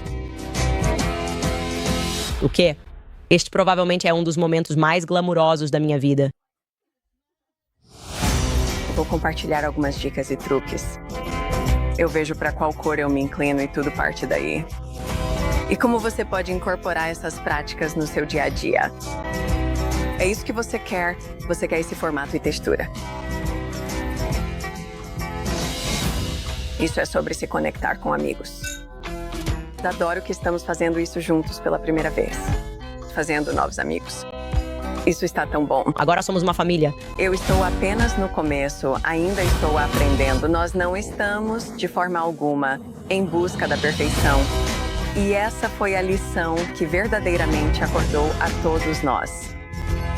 O quê? Este provavelmente é um dos momentos mais glamurosos da minha vida. Vou compartilhar algumas dicas e truques. Eu vejo para qual cor eu me inclino e tudo parte daí. E como você pode incorporar essas práticas no seu dia a dia. É isso que você quer esse formato e textura. Isso é sobre se conectar com amigos. Adoro que estamos fazendo isso juntos pela primeira vez. Fazendo novos amigos. Isso está tão bom. Agora somos uma família. Eu estou apenas no começo, ainda estou aprendendo. Nós não estamos, de forma alguma, em busca da perfeição. E essa foi a lição que verdadeiramente acordou a todos nós.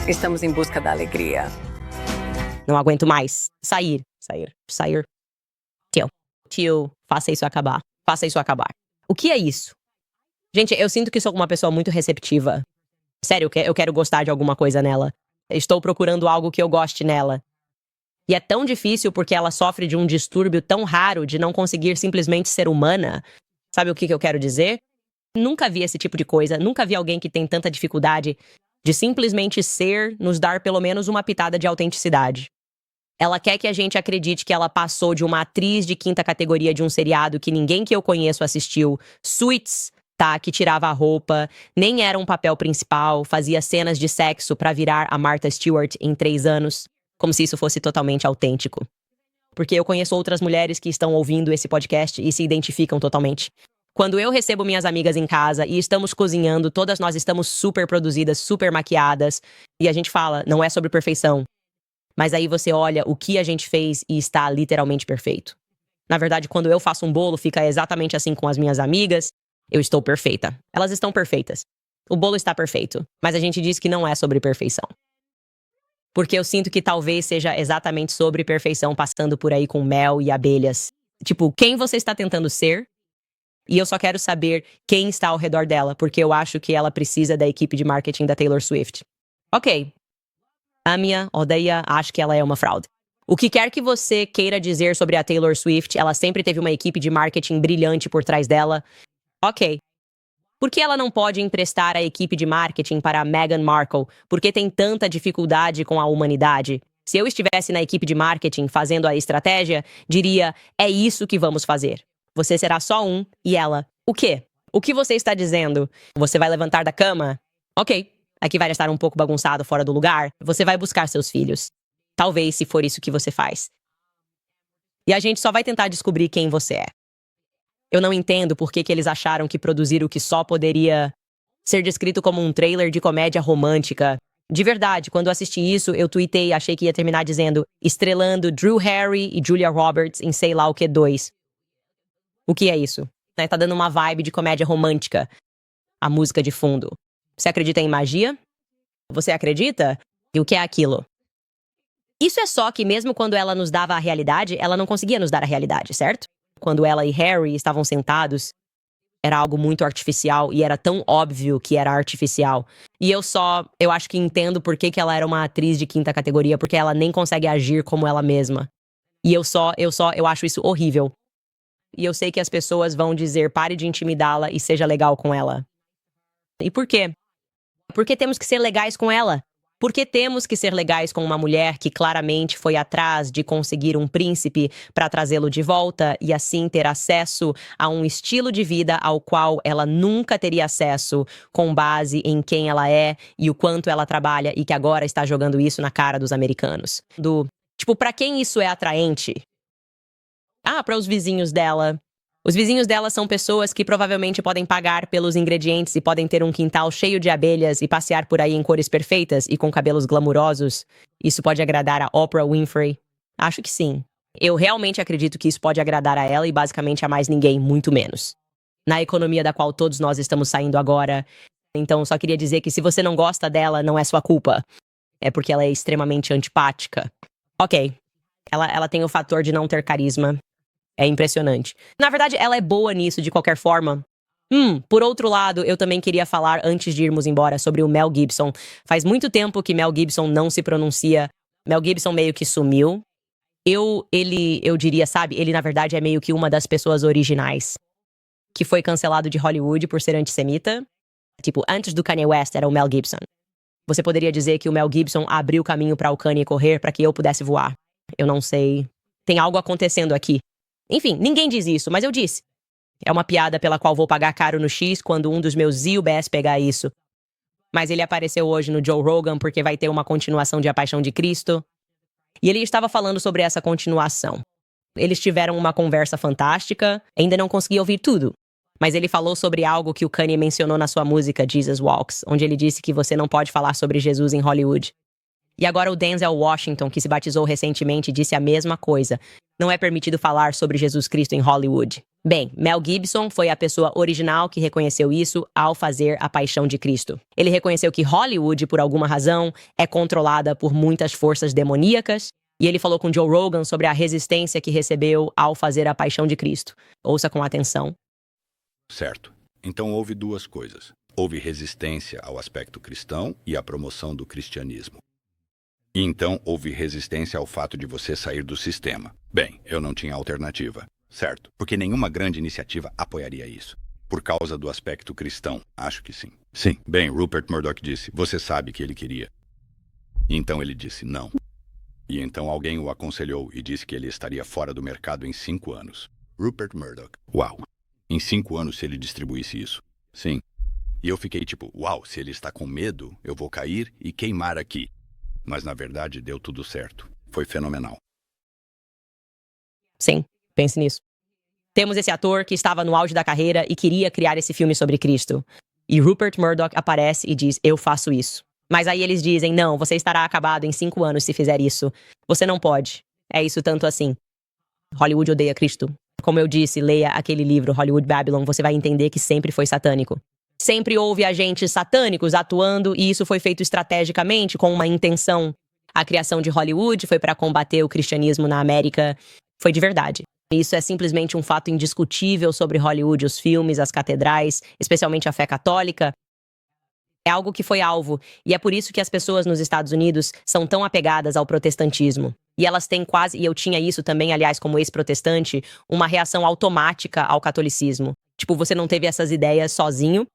Estamos em busca da alegria. Não aguento mais. Sair. Tio, faça isso acabar. Faça isso acabar. O que é isso? Gente, eu sinto que sou uma pessoa muito receptiva. Sério, eu quero gostar de alguma coisa nela. Estou procurando algo que eu goste nela. E é tão difícil porque ela sofre de um distúrbio tão raro de não conseguir simplesmente ser humana. Sabe o que eu quero dizer? Nunca vi esse tipo de coisa. Nunca vi alguém que tem tanta dificuldade de simplesmente ser, nos dar pelo menos uma pitada de autenticidade. Ela quer que a gente acredite que ela passou de uma atriz de quinta categoria de um seriado que ninguém que eu conheço assistiu, Suits, tá, que tirava a roupa, nem era um papel principal, fazia cenas de sexo pra virar a Martha Stewart em 3 anos, como se isso fosse totalmente autêntico. Porque eu conheço outras mulheres que estão ouvindo esse podcast e se identificam totalmente. Quando eu recebo minhas amigas em casa e estamos cozinhando, todas nós estamos super produzidas, super maquiadas, e a gente fala, não é sobre perfeição. Mas aí você olha o que a gente fez e está literalmente perfeito. Na verdade, quando eu faço um bolo, fica exatamente assim com as minhas amigas. Eu estou perfeita. Elas estão perfeitas. O bolo está perfeito. Mas a gente diz que não é sobre perfeição. Porque eu sinto que talvez seja exatamente sobre perfeição passando por aí com mel e abelhas. Tipo, quem você está tentando ser? E eu só quero saber quem está ao redor dela, porque eu acho que ela precisa da equipe de marketing da Taylor Swift. Ok. Ame-a, odeia, acho que ela é uma fraude. O que quer que você queira dizer sobre a Taylor Swift, ela sempre teve uma equipe de marketing brilhante por trás dela. Ok. Por que ela não pode emprestar a equipe de marketing para a Meghan Markle? Por que tem tanta dificuldade com a humanidade? Se eu estivesse na equipe de marketing fazendo a estratégia, diria, é isso que vamos fazer. Você será só um, e ela, o quê? O que você está dizendo? Você vai levantar da cama? Ok. Aqui vai estar um pouco bagunçado fora do lugar. Você vai buscar seus filhos. Talvez, se for isso que você faz. E a gente só vai tentar descobrir quem você é. Eu não entendo por que eles acharam que produzir o que só poderia ser descrito como um trailer de comédia romântica. De verdade, quando assisti isso, eu tuitei e achei que ia terminar dizendo estrelando Drew Harry e Julia Roberts em sei lá o que 2. O que é isso? Tá dando uma vibe de comédia romântica. A música de fundo. Você acredita em magia? Você acredita? E o que é aquilo? Isso é só que mesmo quando ela nos dava a realidade, ela não conseguia nos dar a realidade, certo? Quando ela e Harry estavam sentados, era algo muito artificial e era tão óbvio que era artificial. E eu acho que entendo por que ela era uma atriz de quinta categoria, porque ela nem consegue agir como ela mesma. E eu acho isso horrível. E eu sei que as pessoas vão dizer, pare de intimidá-la e seja legal com ela. E por quê? Porque temos que ser legais com ela. Por que temos que ser legais com uma mulher que claramente foi atrás de conseguir um príncipe para trazê-lo de volta e assim ter acesso a um estilo de vida ao qual ela nunca teria acesso com base em quem ela é e o quanto ela trabalha e que agora está jogando isso na cara dos americanos? Para quem isso é atraente? Para os vizinhos dela. Os vizinhos dela são pessoas que provavelmente podem pagar pelos ingredientes e podem ter um quintal cheio de abelhas e passear por aí em cores perfeitas e com cabelos glamurosos. Isso pode agradar a Oprah Winfrey? Acho que sim. Eu realmente acredito que isso pode agradar a ela e basicamente a mais ninguém, muito menos. Na economia da qual todos nós estamos saindo agora. Então, só queria dizer que se você não gosta dela, não é sua culpa. É porque ela é extremamente antipática. Ok. Ela tem o fator de não ter carisma. É impressionante. Na verdade, ela é boa nisso, de qualquer forma. Por outro lado, eu também queria falar, antes de irmos embora, sobre o Mel Gibson. Faz muito tempo que Mel Gibson não se pronuncia. Mel Gibson meio que sumiu. Eu diria, sabe, ele na verdade é meio que uma das pessoas originais. Que foi cancelado de Hollywood por ser antissemita. Antes do Kanye West era o Mel Gibson. Você poderia dizer que o Mel Gibson abriu o caminho para o Kanye correr para que eu pudesse voar. Eu não sei. Tem algo acontecendo aqui. Enfim, ninguém diz isso, mas eu disse. É uma piada pela qual vou pagar caro no X quando um dos meus UBS pegar isso. Mas ele apareceu hoje no Joe Rogan porque vai ter uma continuação de A Paixão de Cristo. E ele estava falando sobre essa continuação. Eles tiveram uma conversa fantástica, ainda não consegui ouvir tudo. Mas ele falou sobre algo que o Kanye mencionou na sua música Jesus Walks, onde ele disse que você não pode falar sobre Jesus em Hollywood. E agora o Denzel Washington, que se batizou recentemente, disse a mesma coisa. Não é permitido falar sobre Jesus Cristo em Hollywood. Bem, Mel Gibson foi a pessoa original que reconheceu isso ao fazer A Paixão de Cristo. Ele reconheceu que Hollywood, por alguma razão, é controlada por muitas forças demoníacas, e ele falou com Joe Rogan sobre a resistência que recebeu ao fazer A Paixão de Cristo. Ouça com atenção. Certo. Então houve duas coisas. Houve resistência ao aspecto cristão e à promoção do cristianismo. E então houve resistência ao fato de você sair do sistema. Bem, eu não tinha alternativa, certo? Porque nenhuma grande iniciativa apoiaria isso. Por causa do aspecto cristão, acho que sim. Sim. Bem, Rupert Murdoch disse, você sabe que ele queria. E então ele disse não. E então alguém o aconselhou e disse que ele estaria fora do mercado em 5 anos. Rupert Murdoch. Uau. Em 5 anos se ele distribuísse isso. Sim. E eu fiquei uau, se ele está com medo, eu vou cair e queimar aqui. Mas, na verdade, deu tudo certo. Foi fenomenal. Sim, pense nisso. Temos esse ator que estava no auge da carreira e queria criar esse filme sobre Cristo. E Rupert Murdoch aparece e diz, eu faço isso. Mas aí eles dizem, não, você estará acabado em 5 anos se fizer isso. Você não pode. É isso tanto assim. Hollywood odeia Cristo. Como eu disse, leia aquele livro, Hollywood Babylon, você vai entender que sempre foi satânico. Sempre houve agentes satânicos atuando e isso foi feito estrategicamente com uma intenção. A criação de Hollywood foi para combater o cristianismo na América. Foi de verdade. Isso é simplesmente um fato indiscutível sobre Hollywood, os filmes, as catedrais, especialmente a fé católica. É algo que foi alvo, e é por isso que as pessoas nos Estados Unidos são tão apegadas ao protestantismo. E elas têm quase, e eu tinha isso também, aliás, como ex-protestante, uma reação automática ao catolicismo. Você não teve essas ideias sozinho.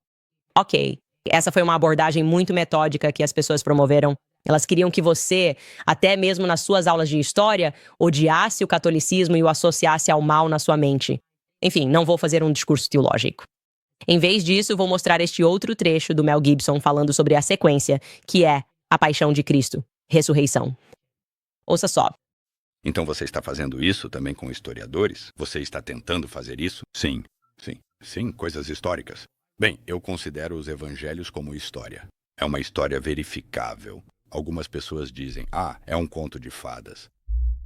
Ok, essa foi uma abordagem muito metódica que as pessoas promoveram. Elas queriam que você, até mesmo nas suas aulas de história, odiasse o catolicismo e o associasse ao mal na sua mente. Enfim, não vou fazer um discurso teológico. Em vez disso, vou mostrar este outro trecho do Mel Gibson falando sobre a sequência, que é A Paixão de Cristo, Ressurreição. Ouça só. Então você está fazendo isso também com historiadores? Você está tentando fazer isso? Sim, sim, sim, coisas históricas. Bem, eu considero os evangelhos como história. É uma história verificável. Algumas pessoas dizem, é um conto de fadas.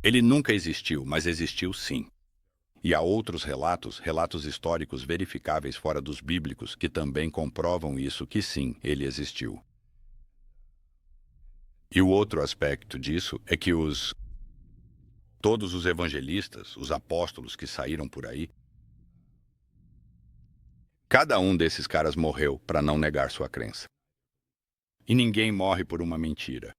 Ele nunca existiu, mas existiu sim. E há outros relatos históricos verificáveis fora dos bíblicos, que também comprovam isso, que sim, ele existiu. E o outro aspecto disso é que todos os evangelistas, os apóstolos que saíram por aí, cada um desses caras morreu para não negar sua crença. E ninguém morre por uma mentira.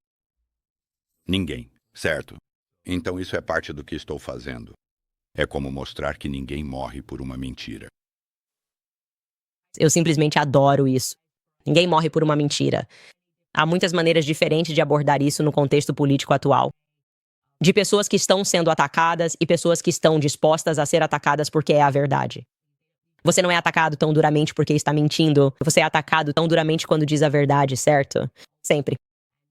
Ninguém, certo? Então isso é parte do que estou fazendo. É como mostrar que ninguém morre por uma mentira. Eu simplesmente adoro isso. Ninguém morre por uma mentira. Há muitas maneiras diferentes de abordar isso no contexto político atual. De pessoas que estão sendo atacadas e pessoas que estão dispostas a ser atacadas porque é a verdade. Você não é atacado tão duramente porque está mentindo. Você é atacado tão duramente quando diz a verdade, certo? Sempre.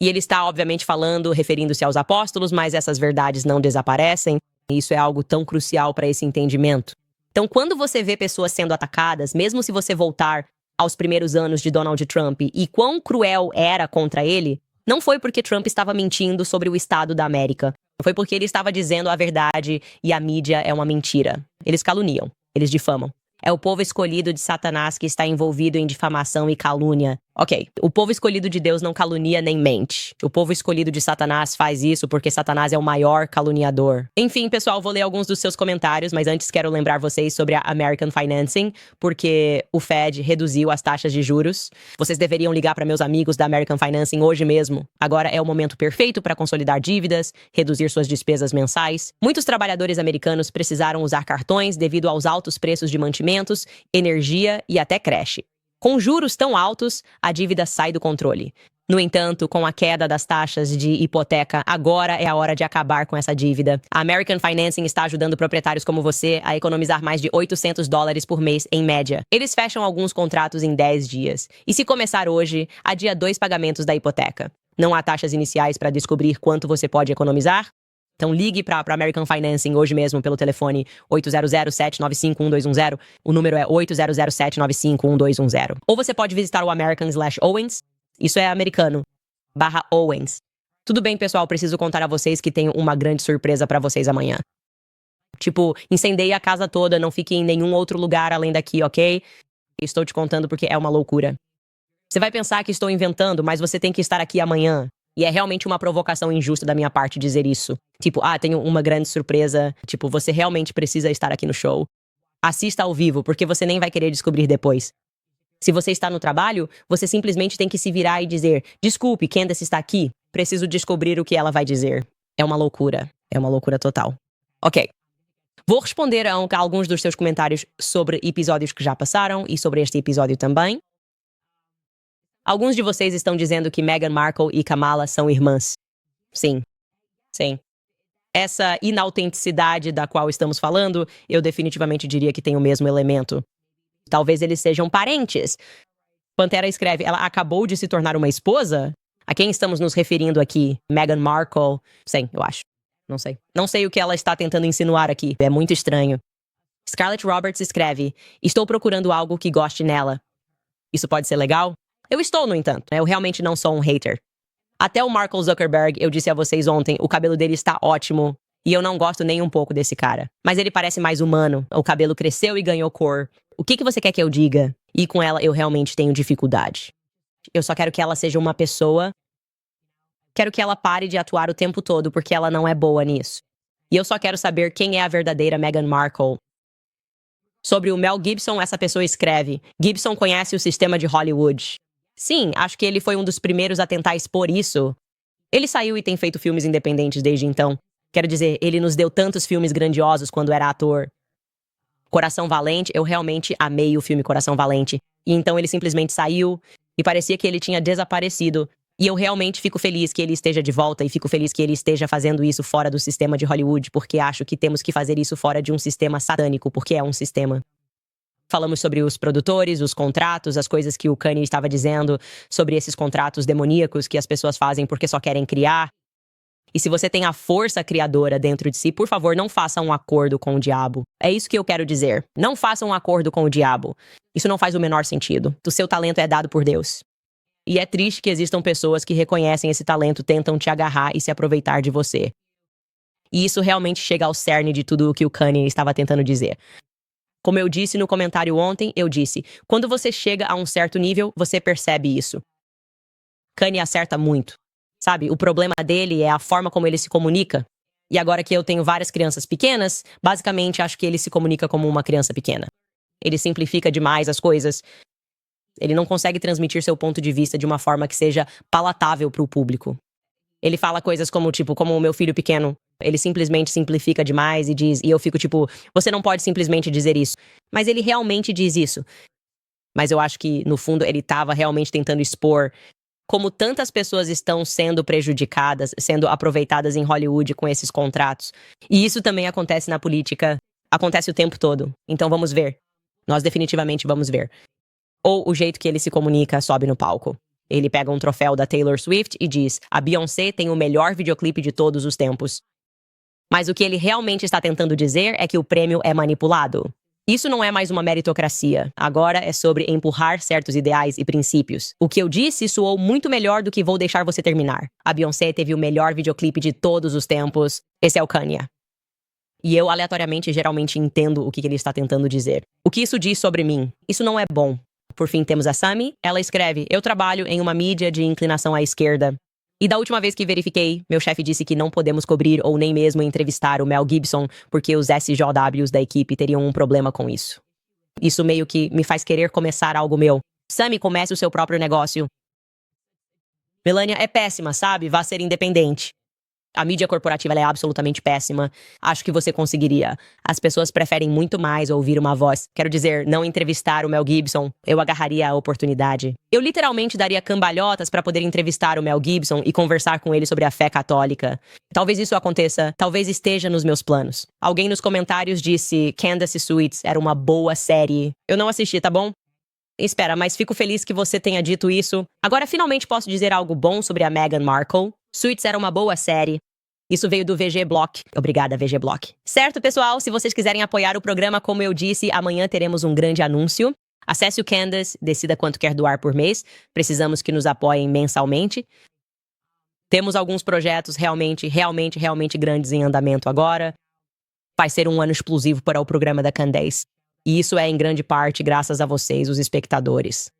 E ele está, obviamente, falando, referindo-se aos apóstolos, mas essas verdades não desaparecem. E isso é algo tão crucial para esse entendimento. Então, quando você vê pessoas sendo atacadas, mesmo se você voltar aos primeiros anos de Donald Trump e quão cruel era contra ele, não foi porque Trump estava mentindo sobre o Estado da América. Foi porque ele estava dizendo a verdade e a mídia é uma mentira. Eles caluniam, eles difamam. É o povo escolhido de Satanás que está envolvido em difamação e calúnia. Ok, o povo escolhido de Deus não calunia nem mente. O povo escolhido de Satanás faz isso porque Satanás é o maior caluniador. Enfim, pessoal, vou ler alguns dos seus comentários, mas antes quero lembrar vocês sobre a American Financing, porque o Fed reduziu as taxas de juros. Vocês deveriam ligar para meus amigos da American Financing hoje mesmo. Agora é o momento perfeito para consolidar dívidas, reduzir suas despesas mensais. Muitos trabalhadores americanos precisaram usar cartões devido aos altos preços de mantimentos, energia e até creche. Com juros tão altos, a dívida sai do controle. No entanto, com a queda das taxas de hipoteca, agora é a hora de acabar com essa dívida. A American Financing está ajudando proprietários como você a economizar mais de $800 por mês em média. Eles fecham alguns contratos em 10 dias. E se começar hoje, adia 2 pagamentos da hipoteca. Não há taxas iniciais para descobrir quanto você pode economizar? Então ligue para American Financing hoje mesmo pelo telefone 800-795-1210. O número é 800-795-1210. Ou você pode visitar o American/Owens, isso é americano, /Owens. Tudo bem, pessoal, preciso contar a vocês que tenho uma grande surpresa para vocês amanhã. Tipo, incendeie a casa toda, não fique em nenhum outro lugar além daqui, ok? Estou te contando porque é uma loucura. Você vai pensar que estou inventando, mas você tem que estar aqui amanhã. E é realmente uma provocação injusta da minha parte dizer isso. Tipo, tenho uma grande surpresa. Tipo, você realmente precisa estar aqui no show. Assista ao vivo, porque você nem vai querer descobrir depois. Se você está no trabalho, você simplesmente tem que se virar e dizer: desculpe, Candace está aqui. Preciso descobrir o que ela vai dizer. É uma loucura. É uma loucura total. Ok. Vou responder a alguns dos seus comentários sobre episódios que já passaram e sobre este episódio também. Alguns de vocês estão dizendo que Meghan Markle e Kamala são irmãs. Sim. Sim. Essa inautenticidade da qual estamos falando, eu definitivamente diria que tem o mesmo elemento. Talvez eles sejam parentes. Pantera escreve, ela acabou de se tornar uma esposa? A quem estamos nos referindo aqui? Meghan Markle? Sim, eu acho. Não sei. Não sei o que ela está tentando insinuar aqui. É muito estranho. Scarlett Roberts escreve, estou procurando algo que goste nela. Isso pode ser legal? Eu estou, no entanto. Eu realmente não sou um hater. Até o Mark Zuckerberg, eu disse a vocês ontem, o cabelo dele está ótimo. E eu não gosto nem um pouco desse cara. Mas ele parece mais humano. O cabelo cresceu e ganhou cor. O que você quer que eu diga? E com ela eu realmente tenho dificuldade. Eu só quero que ela seja uma pessoa. Quero que ela pare de atuar o tempo todo, porque ela não é boa nisso. E eu só quero saber quem é a verdadeira Meghan Markle. Sobre o Mel Gibson, essa pessoa escreve, Gibson conhece o sistema de Hollywood. Sim, acho que ele foi um dos primeiros a tentar expor isso. Ele saiu e tem feito filmes independentes desde então. Quero dizer, ele nos deu tantos filmes grandiosos quando era ator. Coração Valente, eu realmente amei o filme Coração Valente. E então ele simplesmente saiu e parecia que ele tinha desaparecido. E eu realmente fico feliz que ele esteja de volta e fico feliz que ele esteja fazendo isso fora do sistema de Hollywood, porque acho que temos que fazer isso fora de um sistema satânico, porque é um sistema. Falamos sobre os produtores, os contratos, as coisas que o Kanye estava dizendo sobre esses contratos demoníacos que as pessoas fazem porque só querem criar. E se você tem a força criadora dentro de si, por favor, não faça um acordo com o diabo. É isso que eu quero dizer. Não faça um acordo com o diabo. Isso não faz o menor sentido. O seu talento é dado por Deus. E é triste que existam pessoas que reconhecem esse talento, tentam te agarrar e se aproveitar de você. E isso realmente chega ao cerne de tudo o que o Kanye estava tentando dizer. Como eu disse no comentário ontem, eu disse, quando você chega a um certo nível, você percebe isso. Kanye acerta muito. Sabe, o problema dele é a forma como ele se comunica. E agora que eu tenho várias crianças pequenas, basicamente acho que ele se comunica como uma criança pequena. Ele simplifica demais as coisas. Ele não consegue transmitir seu ponto de vista de uma forma que seja palatável para o público. Ele fala coisas como, como o meu filho pequeno. Ele simplesmente simplifica demais e diz... E eu fico você não pode simplesmente dizer isso. Mas ele realmente diz isso. Mas eu acho que, no fundo, ele estava realmente tentando expor como tantas pessoas estão sendo prejudicadas, sendo aproveitadas em Hollywood com esses contratos. E isso também acontece na política, acontece o tempo todo. Então vamos ver. Nós definitivamente vamos ver. Ou o jeito que ele se comunica sobe no palco. Ele pega um troféu da Taylor Swift e diz: a Beyoncé tem o melhor videoclipe de todos os tempos. Mas o que ele realmente está tentando dizer é que o prêmio é manipulado. Isso não é mais uma meritocracia. Agora é sobre empurrar certos ideais e princípios. O que eu disse soou muito melhor do que vou deixar você terminar. A Beyoncé teve o melhor videoclipe de todos os tempos. Esse é o Kanye. E eu, aleatoriamente, geralmente entendo o que ele está tentando dizer. O que isso diz sobre mim? Isso não é bom. Por fim, temos a Sammy. Ela escreve: eu trabalho em uma mídia de inclinação à esquerda. E da última vez que verifiquei, meu chefe disse que não podemos cobrir ou nem mesmo entrevistar o Mel Gibson porque os SJWs da equipe teriam um problema com isso. Isso meio que me faz querer começar algo meu. Sammy, comece o seu próprio negócio. Melania é péssima, sabe? Vá ser independente. A mídia corporativa ela é absolutamente péssima. Acho que você conseguiria. As pessoas preferem muito mais ouvir uma voz. Quero dizer, não entrevistar o Mel Gibson. Eu agarraria a oportunidade. Eu literalmente daria cambalhotas para poder entrevistar o Mel Gibson e conversar com ele sobre a fé católica. Talvez isso aconteça. Talvez esteja nos meus planos. Alguém nos comentários disse Candace Suits era uma boa série. Eu não assisti, tá bom? Espera, mas fico feliz que você tenha dito isso. Agora finalmente posso dizer algo bom sobre a Meghan Markle. Suits era uma boa série. Isso veio do VG Block. Obrigada, VG Block. Certo, pessoal? Se vocês quiserem apoiar o programa, como eu disse, amanhã teremos um grande anúncio. Acesse o Candace, decida quanto quer doar por mês. Precisamos que nos apoiem mensalmente. Temos alguns projetos realmente grandes em andamento agora. Vai ser um ano explosivo para o programa da Candace. E isso é em grande parte graças a vocês, os espectadores.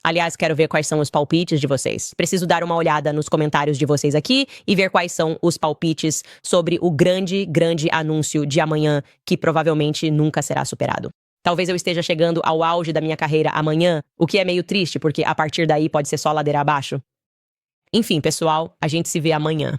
Aliás, quero ver quais são os palpites de vocês. Preciso dar uma olhada nos comentários de vocês aqui e ver quais são os palpites sobre o grande anúncio de amanhã, que provavelmente nunca será superado. Talvez eu esteja chegando ao auge da minha carreira amanhã, o que é meio triste, porque a partir daí pode ser só ladeira abaixo. Enfim, pessoal, a gente se vê amanhã.